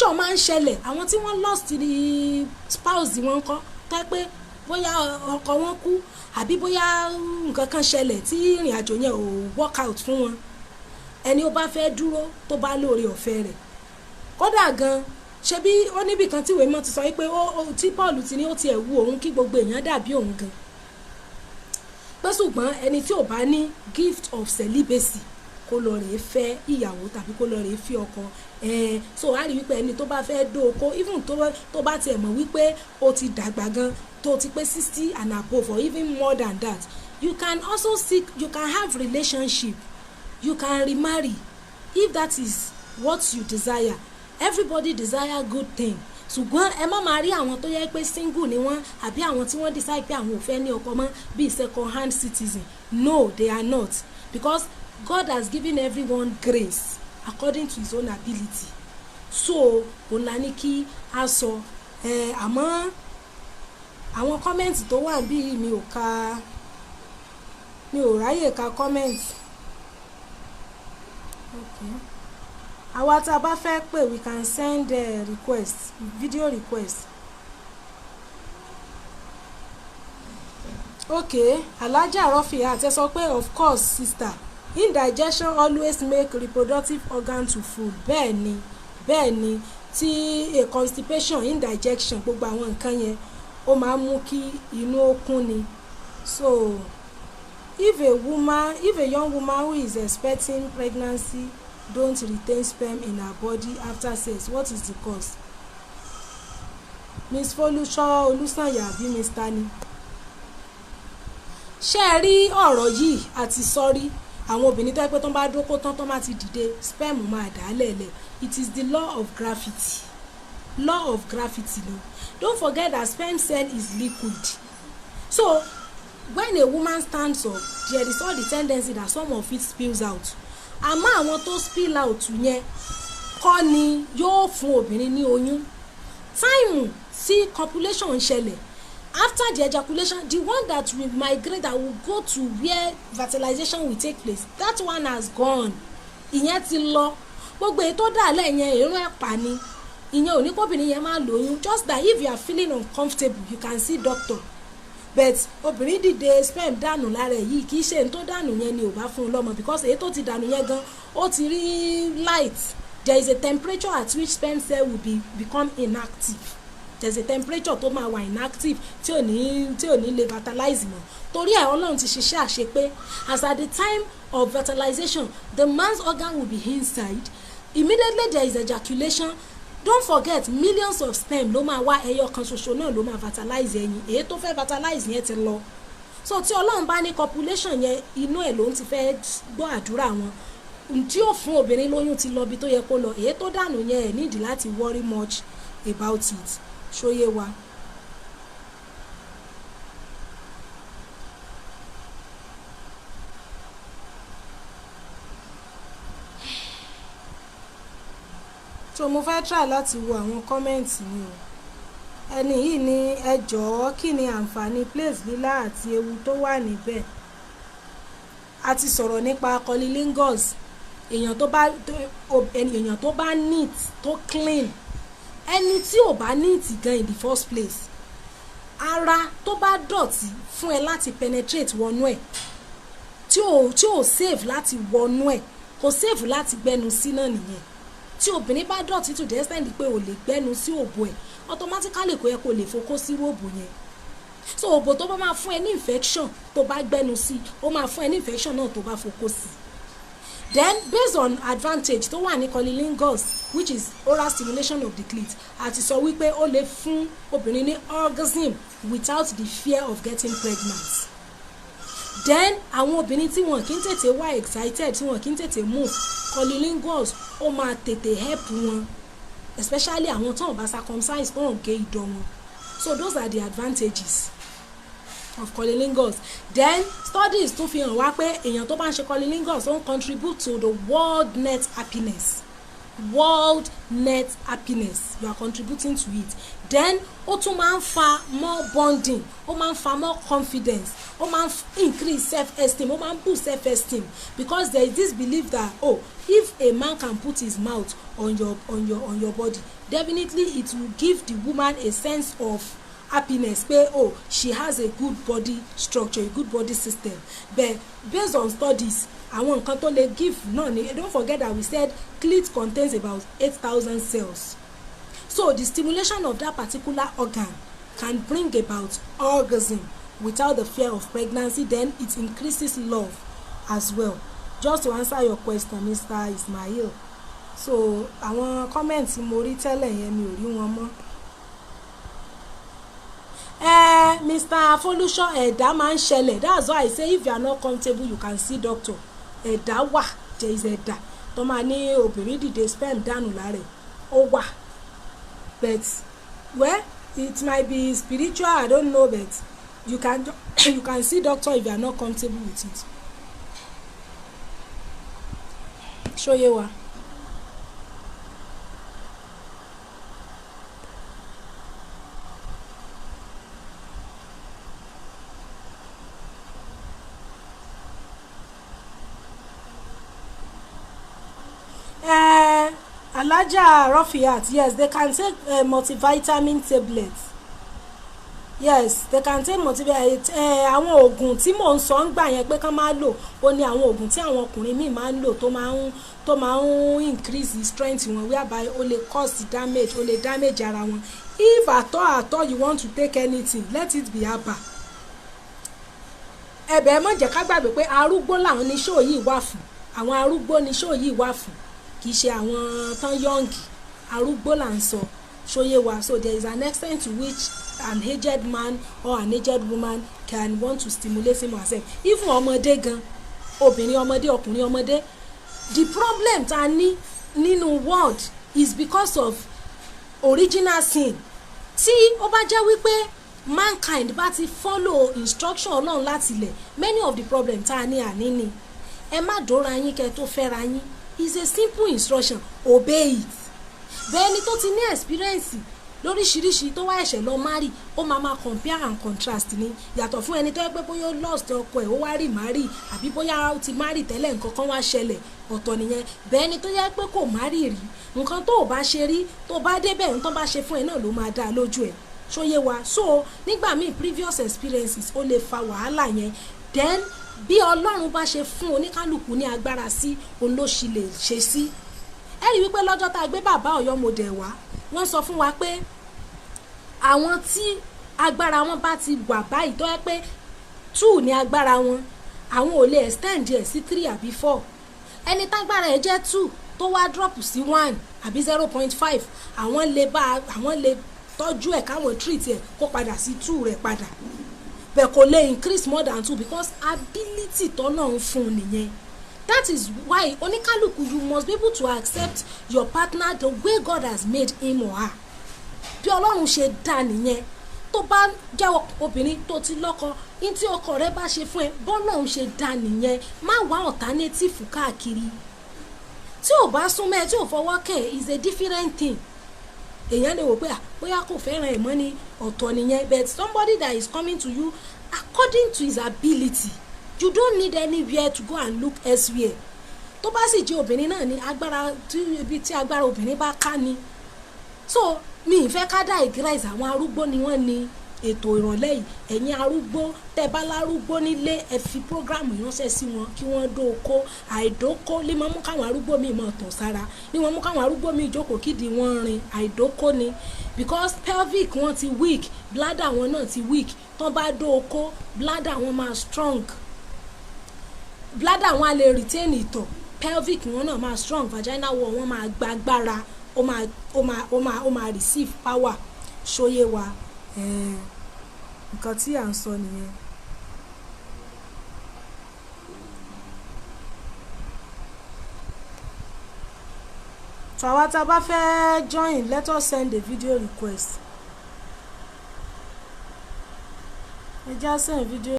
future máa ń ṣẹlẹ̀ àwọn tí wọ́n lost the spouse wọn kọ́ tẹ́ pé bóyá ọkọ wọn kú àbí bóyá nǹkan kan ṣẹlẹ̀ tí ìrìn àjò yẹn ò work out fún wọn ẹni ó bá fẹ́ dúró tó bá lóore ọ̀fẹ́ rẹ̀ kódà gan ṣebí ó níbì kan tí ìwé mọ́ ti sọ pé tí Paul ti ní ó tiẹ̀ wù òun kí gbogbo èèyàn dàbí òun gan pé ṣùgbọ́n ẹni tí ò bá ní gift of celibacy kó lọ rèé fẹ́ ìyàwó tàbí kó lọ rèé fi ọkọ so a rí wípé ẹni tó bá fẹ́ dóoko even tó bá tiẹ̀ mọ̀ wípé ó ti dàgbà gan tó ti pé 60 and above or even more than that you can also seek you can have relationship you can remarry if that is what you desire everybody desire good thing ṣùgbọ́n ẹ má máa rí àwọn tó yẹ pé single ni wọ́n àbí àwọn tí wọ́n decide pé àwọn ò fẹ́ ní ọkọ mọ́ bíi second hand citizen no they are not because God has given everyone grace according to his own ability so òun la ní kí a sọ àmọ́ àwọn kọ́mẹ́ǹtì tó wà bí mi ò ráyè ka kọ́mẹ́ǹtì okay. Àwa tá a bá fẹ́ pè we can send request video request okay. Alhaja Rofia àti sọ pé of course sister indigestion always make reproductive organ to full bẹ́ẹ̀ ni tí constipation indigestion gbogbo àwọn nǹkan yẹn ó máa mú kí inú ó kún ni so if a young woman who is expecting pregnancy don't retain sperm in her body after sex what is the cause? Miss Folusho Olusanya àbí Miss Tani ṣé ẹ rí ọ̀rọ̀ yìí àti sọ́rí àwọn obìnrin tó yẹ pé tó ń bá dókó tán tó máa ti dìde sperm máa dà á lẹ̀lẹ̀ it is the law of gravity no don't forget that sperm cell is liquid so when a woman stands up there is all the tendency that some of it spills out àmọ́ àwọn tó spill out yẹn kọ́ ni yóò fún obìnrin ní oyún táìmù tí copulation ń ṣẹlẹ̀ after the ejaculation the one that will migrate that will go to where fertilization will take place that one has gone ìyẹn ti lọ gbogbo èyí tó dà lẹ́yìn èrò ẹ̀pà ni ìyẹn ò ní kóbìnrin yẹn máa lóyún just that if you are feeling uncomfortable you can see doctor but obìnrin dìde sperm dànù lára ẹ̀ yìí kì í ṣe ní tó dànù yẹn ni ò bá fún un lọ́mọ because èyí tó ti dànù yẹn gan ó ti rí light there is a temperature at which sperm cell will become inactive there is a temperature tó máa wà inactive tí ò ní lè fertilize mọ́ torí ẹ̀ Ọlọ́run ti ṣiṣẹ́ àṣepé as at the time of fertilization the man's organ will be inside immediately there is ejaculation don't forget millions of sperm ló máa wá ẹyọ kan ṣoṣo náà ló máa fertilize ẹyin èyí tó fẹ́ fertilize yẹn ti lọ so tí Ọlọ́run bá ní copulation yẹn inú ẹ̀ ló ń ti fẹ́ gbọ́ àdúrà wọn tí ó fún obìnrin lóyún ti lọ bí tó yẹ kó lọ èyí tó dànù yẹn ẹ̀ nídìí láti worry much about it ṣóyé wa. so mo fẹ́ try láti wo àwọn kọ́mẹ́ǹtì mi o ẹni yìí ní ẹ jọ̀ọ́ kí ni àǹfààní place lílá àti ewu tó wà níbẹ̀ a ti sọ̀rọ̀ nípa cunnilingus èèyàn tó bá neat tó clean ẹni tí ò bá neat gan in the first place ara tó bá dọ̀tí fún ẹ láti penetrate wọnú ẹ̀ tí ò safe láti wọnú ẹ̀ kò safe láti gbẹnu sí náà nìyẹn tí obìnrin bá dọ̀tí to the extent pé o lè gbẹ́nu sí òbò ẹ̀ automatically kò yẹ kó lè fokó sí òbò yẹn so òbò tó bá máa fún ẹ ní infection tó bá gbẹ́nu sí ó máa fún ẹ ní infection náà tó bá fokó sí then based on advantage tó wà ní cunnilingus which is oral stimulation of the clit àti sọ wípé ó lè fún obìnrin ní orgasm without the fear of getting pregnant then àwọn obìnrin tí wọn kì í tètè wá excited tí wọn kì í tètè move cunnilingus ó máa tètè help wọn especially àwọn tó ń bá circumcise tó ń gé ìdọ̀ wọn so those are the advantages of cunnilingus then studies tún fi hàn wá pé èèyàn tó bá ń ṣe cunnilingus ó ń contribute to the world net happiness world net happiness, you are contributing to it. Then ó tún máa ń fa more bonding, ó máa ń fa more confidence, ó máa ń increase self-esteem, ó máa ń boost self-esteem, because there is this belief that if a man can put his mouth on your body, definitely it will give the woman a sense of happiness pé she has a good body structure, a good body system. But based on studies, àwọn nǹkan tó lè give náà ni, don't forget that we said clit contains about 8,000 cells. So the stimulation of that particular organ can bring about orgasm without the fear of pregnancy. Then it increases love as well. Just to answer your question, Mr. Ismail. So àwọn comments mo rí tẹ́lẹ̀ yẹn mi ò rí wọn mọ́. Mr. Folusho, ẹ̀dá máa ń ṣẹlẹ̀. That's why I say if you are not comfortable, you can see doctor. Ẹ̀dá wà, there is ẹ̀dá. Tó máa ní obìnrin dìde sperm dànù lára ẹ̀, ó wà. But well, it might be spiritual, I don't know, but you can see doctor if you are not comfortable with it. Show you what. Alaja Rafiat, yes, they can take multivitamin tablets. Yes, they can take multivitamin. Àwọn oògùn tí mò ń sọ ń gbà yẹn pé kán máa lò ó ní àwọn oògùn tí àwọn ọkùnrin míì máa ń lò tó máa ń increase the strength wọn, whereby ó lè cause damage, ó lè damage ara wọn. If at all you want to take anything, let it be herbal. Ẹ̀bẹ̀ mọ̀ jẹ́ ká gbàgbé pé arúgbó làwọn ní show yìí wà fún. Àwọn arúgbó ní show yìí wà fún. Kì í ṣe àwọn tán yọǹgì, arúgbó là ń sọ, ṣóyé wa. So there is an extent to which an aged man or an aged woman can want to stimulate him or herself. Even ọmọdé gan, obìnrin ọmọdé, ọkùnrin ọmọdé, the problem ta ní nínú world is because of original sin. Tí ó bá jẹ́ wípé mankind bá ti follow instruction Ọlọ́run láti ilẹ̀, many of the problem ta ní àní ni. Ẹ má dóra yín kẹ́ tó fẹ́ra yín. It's a simple instruction, obey it. Bẹ́ẹ̀ ni tó ti ní experience lóríṣiríṣi tó wá ẹ̀ṣẹ̀ lọ marry, ó máa compare and contrast ni. Yàtọ̀ fún ẹni tó yẹ pé bóyá ó lost ọkọ ẹ̀ ó wá rí marry, àbí bóyá ó ti marry tẹ́lẹ̀ nǹkan kan wá ṣẹlẹ̀, ọ̀tọ̀ nìyẹn. Bẹ́ẹ̀ ni tó yẹ pé kò marry rí, nǹkan tó ò bá ṣe rí, tó bá débẹ̀ nǹkan bá ṣe fún ẹ náà ló máa dá lójú ẹ̀, ṣóyé wa. So nígbà míì previous experiences ó lè fa wàhálà yẹn. Then bí Ọlọ́run bá ṣe fún oníkálùkù ní agbára sí, òun ló ṣì lè ṣe sí. Ẹ rí wípé lọ́jọ́ tá a gbé bàbá Ọ̀yọ́ Model wá, wọ́n sọ fún wa pé àwọn tí agbára wọn bá ti wà báyìí tó yẹ pé 2 ní agbára wọn, àwọn ò lè extend ẹ̀ sí 3 àbí 4. Ẹni tágbára ẹ̀ jẹ́ 2 tó wá drop sí 1 àbí 0.5, àwọn lè tọ́jú ẹ̀ káwọn treat ẹ̀ kó padà sí 2 rẹ̀ padà. But kò lè increase more than 2 because ability tọ́nà ń fún un nìyẹn. That is why oníkálùkù, you must be able to accept your partner the way God has made him or her. Bí Ọlọ́run ṣe dá nìyẹn. Tó bá jẹ́ obìnrin tó ti lọ́kọ, ní tí ọkọ rẹ̀ bá ṣe fún ẹ, bọ́lọ́run ṣe dá nìyẹn. Má wá alternative káàkiri. Tí ò bá súnmọ́ ẹ, tí ò fọwọ́ kẹ́, is a different thing. Èèyàn lè wò pé bóyá kò fẹ́ràn ẹ̀ mọ́ ní ọ̀tọ̀ nìyẹn. But somebody that is coming to you according to his ability, you don't need anywhere to go and look elsewhere. Tó bá sì jẹ́ obìnrin náà ní agbára, ibi tí agbára obìnrin bá ká ni. So mi ìfẹ́ ká dá ìgírẹ́sì àwọn arúgbó ni wọ́n ní ètò ìrọ̀lẹ́ yìí. Ẹ̀yin arúgbó tẹ́ bá lárúgbó nílé, ẹ fi prógráàmù ìránṣẹ́ sí wọn kí wọ́n dóko. Àìdóko lè máa mú káwọn arúgbó mi mọ̀ tọ̀ sára, ní wọ́n mú káwọn arúgbó mi jókòó kídi wọ́n rin. Àìdóko ni because pelvic wọn ti weak, bladder wọn náà ti weak. Tán bá dóko, bladder wọn máa strong, bladder wọn á lè retain ìtọ̀, pelvic wọn náà máa strong, vaginal wall wọn máa gba agbára, ó máa receive power. Ṣóyé wa. Nǹkan tí à ń sọ nìyẹn. So àwa tá bá fẹ́ join, let us send a video request. Ẹ já send video